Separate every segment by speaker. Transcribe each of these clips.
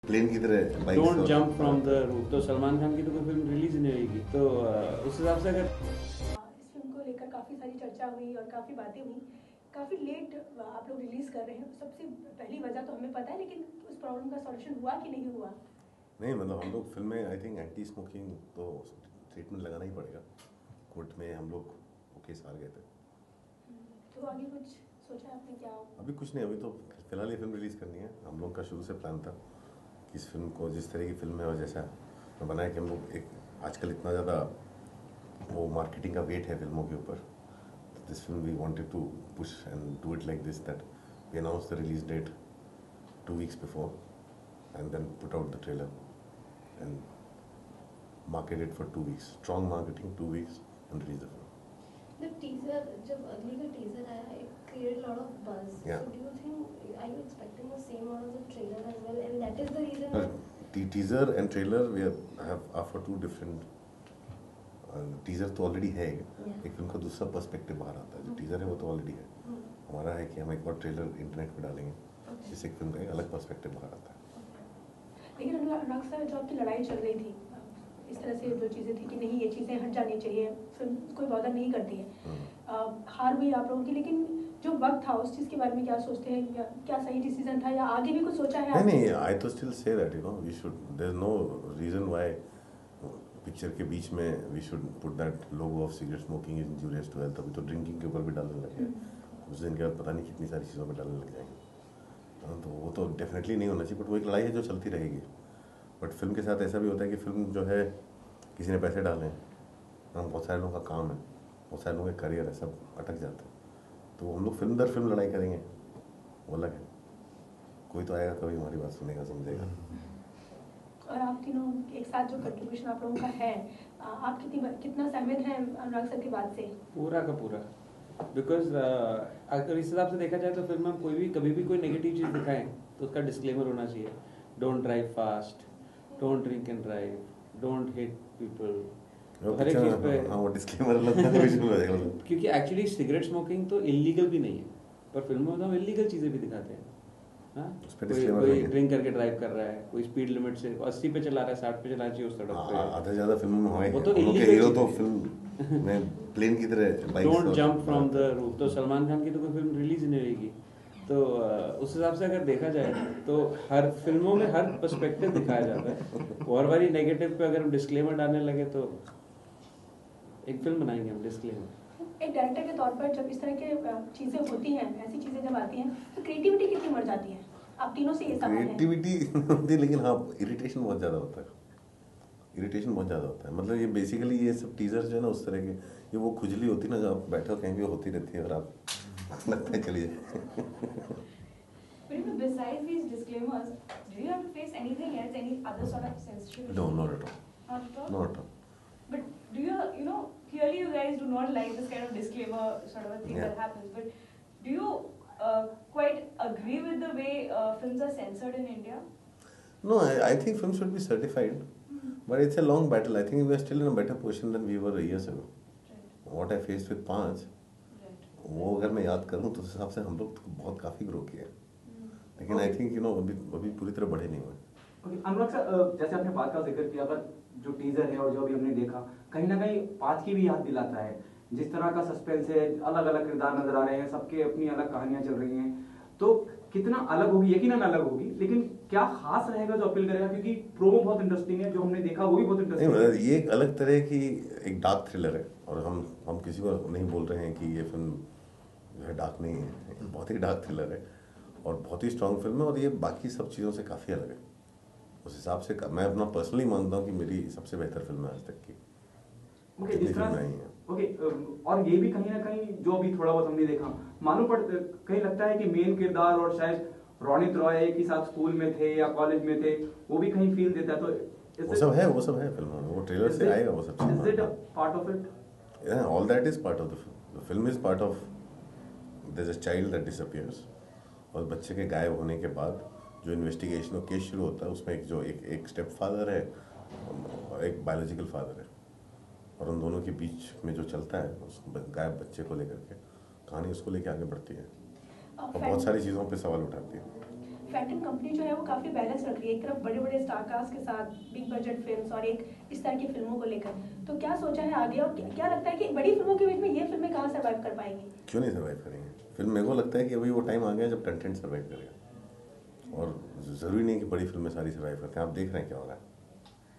Speaker 1: Plane की तरह bike
Speaker 2: don't jump from the roof. तो सलमान खान की तो कोई फिल्म रिलीज नहीं होगी, तो उस हिसाब से अगर
Speaker 3: इस फिल्म को लेकर काफ़ी सारी चर्चा हुई और काफ़ी बातें हुई। काफ़ी लेट आप लोग रिलीज़ कर रहे हैं। सबसे पहली वजह तो हमें पता है, लेकिन उस प्रॉब्लम का सॉल्यूशन हुआ कि नहीं हुआ?
Speaker 1: नहीं, मतलब हम लोग फिल्म में आई थिंक एंटी स्मोकिंग तो ट्रीटमेंट लगाना ही पड़ेगा। कोर्ट में हम लोग वो केस हार गए थे।
Speaker 3: तो आगे कुछ सोचा आपने क्या?
Speaker 1: अभी कुछ नहीं, अभी तो फिलहाल ये फिल्म रिलीज़ करनी है। हम लोग का शुरू से प्लान था कि इस फिल्म को जिस तरह की फिल्म है और जैसा बनाए कि हम लोग एक आजकल इतना ज़्यादा वो मार्केटिंग का वेट है फिल्मों के ऊपर। This film we wanted to push and do it like this, that we announce the release date 2 weeks before and then put out the trailer and market it for 2 weeks. Strong marketing, 2 weeks and release the film.
Speaker 4: The teaser, जब अगली का teaser आया, it created a lot of buzz.
Speaker 1: Yeah.
Speaker 4: So do you think, are you expecting the same out of the trailer as well? And that is the reason.
Speaker 1: The teaser and trailer are for two different. Teaser तो already है, एक film का दूसरा perspective बाहर आता है। जो teaser है वो तो ऑलरेडी है। हमारा है कि हम एक और ट्रेलर इंटरनेट पे डालेंगे, जिससे एक फिल्म का एक अलग पर्सपेक्टिव बाहर आता है।
Speaker 3: लेकिन अनुराग सर, जो आपकी लड़ाई चल रही थी इस तरह से, जो चीज़ें थी कि नहीं ये चीज़ें हट जानी चाहिए, फिल्म कोई बॉदर नहीं करती है, हार हुई आप लोगों की, लेकिन जो वक्त था उस चीज़ के बारे में क्या सोचते हैं? क्या सही डिसीजन था या आगे भी कुछ सोचा है?
Speaker 1: नहीं, आई तो still say that we should, there is no reason why picture के बीच में we should put that logo of cigarette smoking is injurious to health. अभी तो ड्रिंकिंग के ऊपर भी डालने लगे हैं, उस दिन के बाद पता नहीं कितनी सारी चीज़ों पर डालने लग जाएंगे। तो वो तो डेफिनेटली नहीं होना चाहिए, बट वो एक लड़ाई है जो चलती रहेगी। बट फिल्म के साथ ऐसा भी होता है कि फिल्म जो है किसी ने पैसे डाले हैं, बहुत सारे लोगों का काम है, बहुत सारे लोगों के करियर है, सब अटक जाते हैं। तो हम लोग फिल्म दर फिल्म लड़ाई करेंगे, वो अलग है। कोई तो आएगा कभी हमारी बात सुनेगा, समझेगा।
Speaker 3: और आप तीनों एक साथ जो कंट्रीब्यूशन आप लोगों का है, आप कितना सहमत हैं अनुराग सर की बात से?
Speaker 2: पूरा का पूरा, बिकॉज अगर इस हिसाब से देखा जाए तो फिल्म में कोई भी कभी भी कोई नेगेटिव चीज़ दिखाएं तो उसका डिस्क्लेमर होना चाहिए। Don't drive fast, don't drink and drive, don't hit people, हर एक चीज़ पे
Speaker 1: वो डिस्क्लेमर अलग
Speaker 2: क्योंकि एक्चुअली सिगरेट स्मोकिंग तो इलीगल भी नहीं है, पर फिल्मों में तो हम इलीगल चीज़ें भी दिखाते हैं। कोई ड्रिंक करके ड्राइव कर रहा है, कोई स्पीड लिमिट से 80 पे चला रहा है, 60 पे चलाना चाहिए उस सड़क पे।
Speaker 1: आधा ज़्यादा फिल्मों में हमारे
Speaker 2: वो तो
Speaker 1: हीरो तो फिल्म में प्लेन की तरह bike
Speaker 2: don't jump from the roof. तो सलमान खान की तो कोई फिल्म रिलीज नहीं होगी, तो उस हिसाब से अगर देखा जाए तो हर फिल्मों में हर पर्सपेक्टिव दिखाया जाता है। और बारी नेगेटिव पे अगर हम डिस्क्लेमर डालने लगे तो एक फिल्म बनाएंगे हम डिस्क्लेमर।
Speaker 3: एक डायरेक्टर के तौर पर जब इस तरह के चीज़ें होती हैं, ऐसी चीज़ें जब आती हैं, तो क्रिएटिविटी कितनी मर जाती है? आप तीनों से ये सवाल है।
Speaker 1: क्रिएटिविटी होती है, लेकिन हाँ इरिटेशन बहुत ज़्यादा होता है। इरिटेशन बहुत ज़्यादा होता है। मतलब ये बेसिकली ये सब टीजर जो है ना, उस तरह के, ये वो खुजली होती है ना, जो आप बैठे हो कहीं भी होती रहती है और आप लगता है चलिए।
Speaker 5: But besides these disclaimers, do you have to face anything else, any other sort of censorship?
Speaker 1: No, not at all.
Speaker 5: Not at all?
Speaker 1: Not at all.
Speaker 5: But do you, clearly you guys do not like this kind of disclaimer sort of a thing that happens, but do you quite agree with the way films are censored in India?
Speaker 1: No, I think films should be certified, but it's a long battle. I think we are still in a better position than we were years ago.
Speaker 5: Right.
Speaker 1: What I faced with 5, वो अगर मैं याद करूँ तो उस हिसाब से हम लोग बहुत काफ़ी ग्रो किए, लेकिन आई थिंक अभी पूरी तरह बढ़े नहीं हुए।
Speaker 6: अनुराग सर, जैसे आपने बात का जिक्र किया, पर जो टीजर है और जो अभी हमने देखा, कहीं ना कहीं 5 की भी याद दिलाता है। जिस तरह का सस्पेंस है, अलग अलग किरदार नजर आ रहे हैं, सबके अपनी अलग कहानियां चल रही हैं, तो कितना अलग होगी, यकीनन अलग होगी, लेकिन क्या खास रहेगा जो अपील करेगा? क्योंकि प्रोमो बहुत इंटरेस्टिंग है, जो हमने देखा वो भी बहुत इंटरेस्टिंग है।
Speaker 1: ये एक अलग तरह की एक डार्क थ्रिलर है, और हम किसी को नहीं बोल रहे हैं कि ये फिल्म जो है डार्क नहीं है, बहुत ही डार्क थ्रिलर है और बहुत ही स्ट्रॉन्ग फिल्म है, और ये बाकी सब चीज़ों से काफ़ी अलग है। उस हिसाब से मैं अपना पर्सनली मानता हूँ कि मेरी सबसे बेहतर फिल्म है आज तक की।
Speaker 6: और ये भी कहीं ना कहीं जो अभी थोड़ा बहुत हमने देखा, मालूम कहीं लगता है कि मेन किरदार और शायद रोनित रॉय एक ही साथ स्कूल में थे या कॉलेज में थे, वो भी कहीं फील देता है। तो
Speaker 1: वो सब है फिल्मों में, वो ट्रेलर से आएगा वो सब।
Speaker 6: Is it a part of it?
Speaker 1: Yeah, all that is part of the film. The film is part of, there's a child that disappears, और बच्चे के गायब होने के बाद जो इन्वेस्टिगेशन और केस शुरू होता है, उसमें एक स्टेप फादर है और एक बायोलॉजिकल फादर है, और उन दोनों के बीच में जो चलता है उस गायब बच्चे को लेकर के कहानी उसको लेके आगे बढ़ती है और बहुत सारी चीज़ों पे सवाल उठाती है।
Speaker 3: फैंटम कंपनी जो है वो काफ़ी बैलेंस रख रही है, एक तरफ बड़े बड़े स्टार कास्ट के साथ बिग बजट फिल्म्स और एक इस तरह की फिल्मों को लेकर, तो क्या सोचा है आगे और क्या लगता है कि बड़ी फिल्मों के बीच में ये फिल्में कहाँ सर्वाइव कर पाएंगी?
Speaker 1: क्यों नहीं सर्वाइव करेंगे? फिल्म मेरे को लगता है कि अभी वो टाइम आ गया जब कंटेंट सर्वाइव करेगा, और ज़रूरी नहीं कि बड़ी फिल्में सारी सर्वाइव करते हैं। आप देख रहे हैं क्या हो रहा है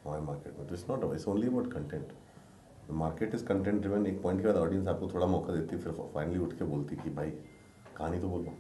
Speaker 1: हमारे मार्केट में, तो it's not it's only about content. Market is content driven. एक पॉइंट के बाद ऑडियंस आपको थोड़ा मौका देती है, फिर फाइनली उठ के बोलती कि भाई कहानी तो बोलो।